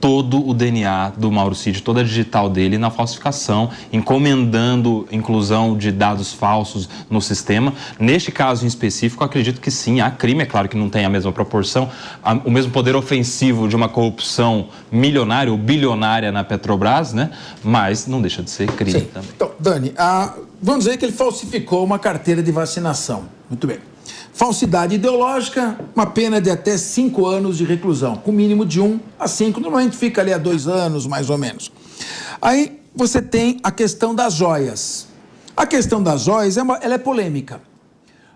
todo o DNA do Mauro Cid, toda a digital dele na falsificação, encomendando inclusão de dados falsos no sistema. Neste caso em específico, acredito que sim, há crime, é claro que não tem a mesma proporção, o mesmo poder ofensivo de uma corrupção milionária ou bilionária na Petrobras, né? Mas não deixa de ser crime também. Então, Dani, vamos dizer que ele falsificou uma carteira de vacinação. Muito bem. Falsidade ideológica, uma pena de até 5 anos de reclusão, com mínimo de 1 a 5, normalmente fica ali a 2 anos, mais ou menos. Aí você tem a questão das joias. A questão das joias, ela é polêmica.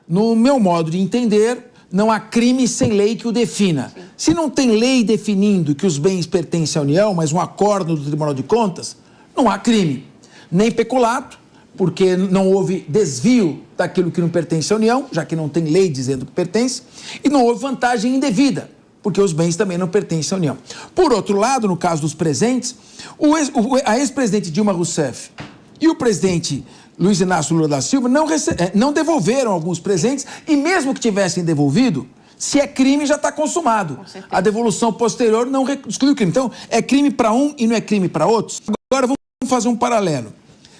No meu modo de entender, não há crime sem lei que o defina. Se não tem lei definindo que os bens pertencem à União, mas um acordo do Tribunal de Contas, não há crime. Nem peculato, porque não houve desvio daquilo que não pertence à União, já que não tem lei dizendo que pertence, e não houve vantagem indevida, porque os bens também não pertencem à União. Por outro lado, no caso dos presentes, a ex-presidente Dilma Rousseff e o presidente Luiz Inácio Lula da Silva não devolveram alguns presentes, e mesmo que tivessem devolvido, se é crime, já está consumado. A devolução posterior não exclui o crime. Então, é crime para um e não é crime para outros. Agora, vamos fazer um paralelo.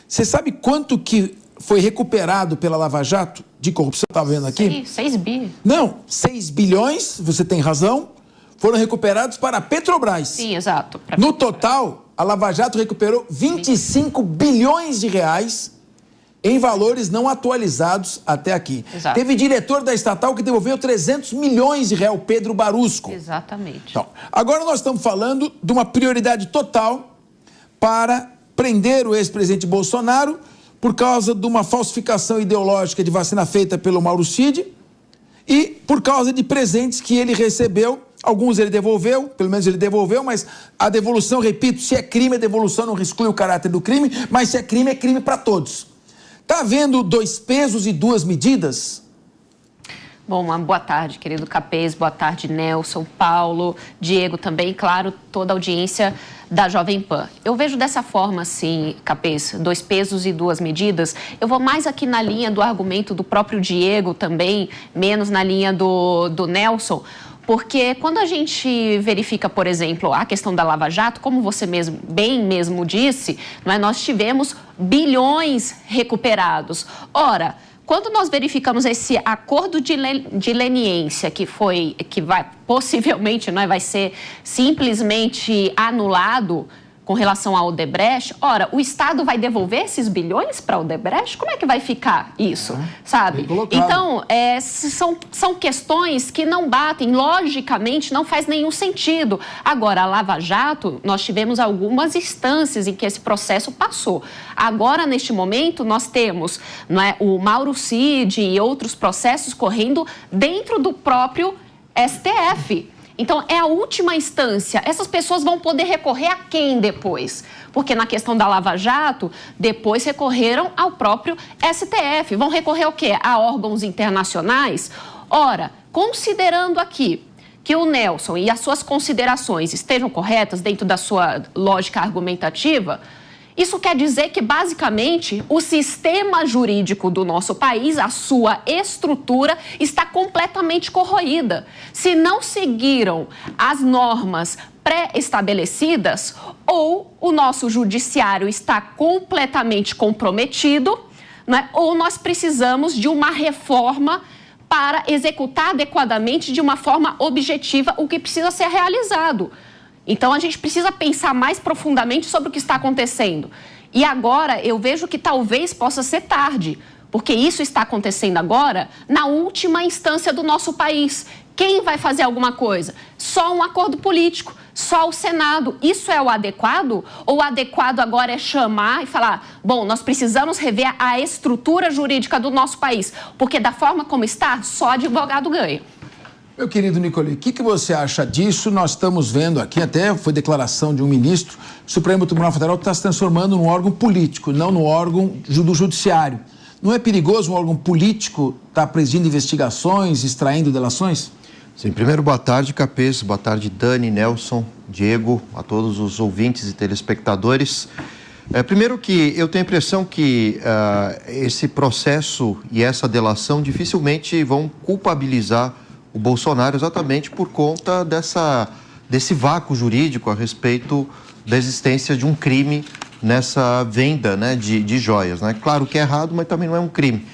Você sabe quanto que foi recuperado pela Lava Jato de corrupção? Estava vendo aqui? 6 bi. Não, 6 bilhões, você tem razão, foram recuperados para a Petrobras. Sim, exato. No total, a Lava Jato recuperou 25 bilhões de reais em valores não atualizados até aqui. Exato. Teve diretor da estatal que devolveu 300 milhões de reais, o Pedro Barusco. Exatamente. Então, agora nós estamos falando de uma prioridade total para prender o ex-presidente Bolsonaro por causa de uma falsificação ideológica de vacina feita pelo Mauro Cid e por causa de presentes que ele recebeu. Alguns ele devolveu, pelo menos ele devolveu, mas a devolução, repito, se é crime, a devolução não exclui o caráter do crime, mas se é crime para todos. Tá havendo 2 pesos e 2 medidas? Bom, uma boa tarde, querido Capês, boa tarde, Nelson, Paulo, Diego também, claro, toda a audiência da Jovem Pan. Eu vejo dessa forma, sim, Capês, 2 pesos e 2 medidas. Eu vou mais aqui na linha do argumento do próprio Diego também, menos na linha do Nelson, porque quando a gente verifica, por exemplo, a questão da Lava Jato, como você bem mesmo disse, não é? Nós tivemos bilhões recuperados. Ora, quando nós verificamos esse acordo de leniência que vai possivelmente, não é, vai ser simplesmente anulado com relação ao Odebrecht, ora, o Estado vai devolver esses bilhões para o Odebrecht? Como é que vai ficar isso, sabe? Então, são questões que não batem, logicamente não faz nenhum sentido. Agora, a Lava Jato, nós tivemos algumas instâncias em que esse processo passou. Agora, neste momento, nós temos, não é, o Mauro Cid e outros processos correndo dentro do próprio STF. Então, é a última instância. Essas pessoas vão poder recorrer a quem depois? Porque na questão da Lava Jato, depois recorreram ao próprio STF. Vão recorrer ao quê? A órgãos internacionais? Ora, considerando aqui que o Nelson e as suas considerações estejam corretas dentro da sua lógica argumentativa, isso quer dizer que, basicamente, o sistema jurídico do nosso país, a sua estrutura, está completamente corroída. Se não seguiram as normas pré-estabelecidas, ou o nosso judiciário está completamente comprometido, né, ou nós precisamos de uma reforma para executar adequadamente, de uma forma objetiva, o que precisa ser realizado. Então, a gente precisa pensar mais profundamente sobre o que está acontecendo. E agora, eu vejo que talvez possa ser tarde, porque isso está acontecendo agora na última instância do nosso país. Quem vai fazer alguma coisa? Só um acordo político, só o Senado. Isso é o adequado? Ou o adequado agora é chamar e falar, bom, nós precisamos rever a estrutura jurídica do nosso país, porque da forma como está, só advogado ganha. Meu querido Nicoli, o que você acha disso? Nós estamos vendo aqui, até foi declaração de um ministro, o Supremo Tribunal Federal está se transformando num órgão político, não no órgão do judiciário. Não é perigoso um órgão político estar presidindo investigações, extraindo delações? Sim, primeiro, boa tarde, Capês, boa tarde, Dani, Nelson, Diego, a todos os ouvintes e telespectadores. Primeiro que eu tenho a impressão que esse processo e essa delação dificilmente vão culpabilizar o Bolsonaro exatamente por conta desse vácuo jurídico a respeito da existência de um crime nessa venda, né, de joias, né? Claro que é errado, mas também não é um crime.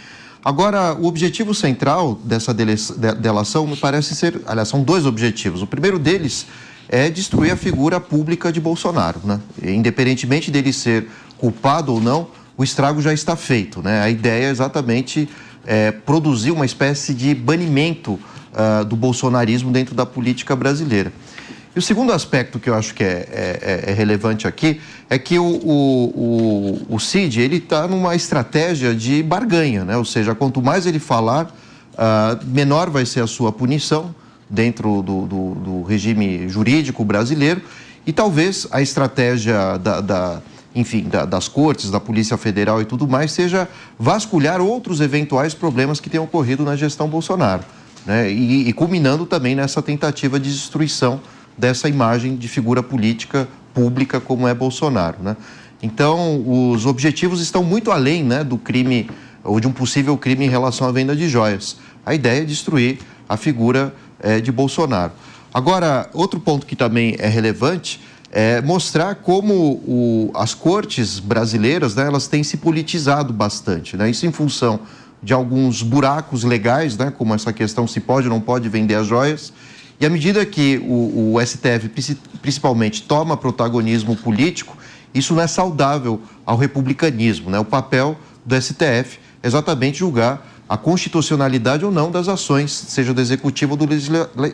Agora, o objetivo central dessa delação me parece ser... Aliás, são dois objetivos. O primeiro deles é destruir a figura pública de Bolsonaro, né? Independentemente dele ser culpado ou não, o estrago já está feito, né? A ideia é exatamente produzir uma espécie de banimento do bolsonarismo dentro da política brasileira. E o segundo aspecto que eu acho que é relevante aqui é que o Cid, ele está numa estratégia de barganha, né? Ou seja, quanto mais ele falar, menor vai ser a sua punição dentro do regime jurídico brasileiro, e talvez a estratégia das cortes, da Polícia Federal e tudo mais, seja vasculhar outros eventuais problemas que tenham ocorrido na gestão Bolsonaro, né? E culminando também nessa tentativa de destruição dessa imagem de figura política pública como é Bolsonaro, né? Então, os objetivos estão muito além, né, do crime ou de um possível crime em relação à venda de joias. A ideia é destruir a figura de Bolsonaro. Agora, outro ponto que também é relevante é mostrar como as cortes brasileiras, né, elas têm se politizado bastante, né? Isso em função de alguns buracos legais, né, como essa questão se pode ou não pode vender as joias. E à medida que o STF, principalmente, toma protagonismo político, isso não é saudável ao republicanismo, né? O papel do STF é exatamente julgar a constitucionalidade ou não das ações, seja do Executivo ou do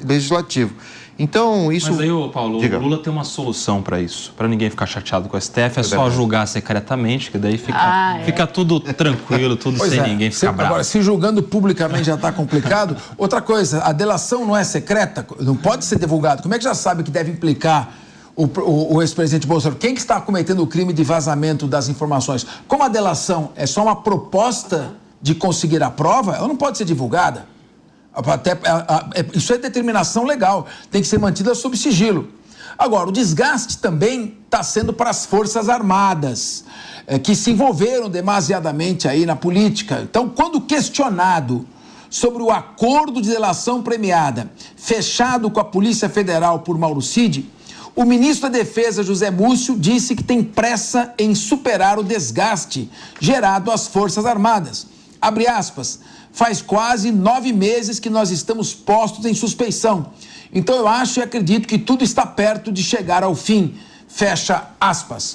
Legislativo. Então, isso... Mas aí, Paulo, Diga. O Lula tem uma solução para isso, para ninguém ficar chateado com o STF, é só julgar secretamente, que daí fica tudo tranquilo, tudo sem ninguém ficar bravo. Agora, se julgando publicamente já está complicado. Outra coisa, a delação não é secreta, não pode ser divulgado. Como é que já sabe que deve implicar o ex-presidente Bolsonaro? Quem que está cometendo o crime de vazamento das informações? Como a delação é só uma proposta de conseguir a prova, ela não pode ser divulgada. Isso é determinação legal, tem que ser mantida sob sigilo. Agora, o desgaste também está sendo para as Forças Armadas, que se envolveram demasiadamente aí na política. Então, quando questionado sobre o acordo de delação premiada fechado com a Polícia Federal por Mauro Cid, o ministro da Defesa, José Múcio, disse que tem pressa em superar o desgaste gerado às Forças Armadas. Abre aspas, faz quase 9 meses que nós estamos postos em suspeição. Então eu acho e acredito que tudo está perto de chegar ao fim. Fecha aspas.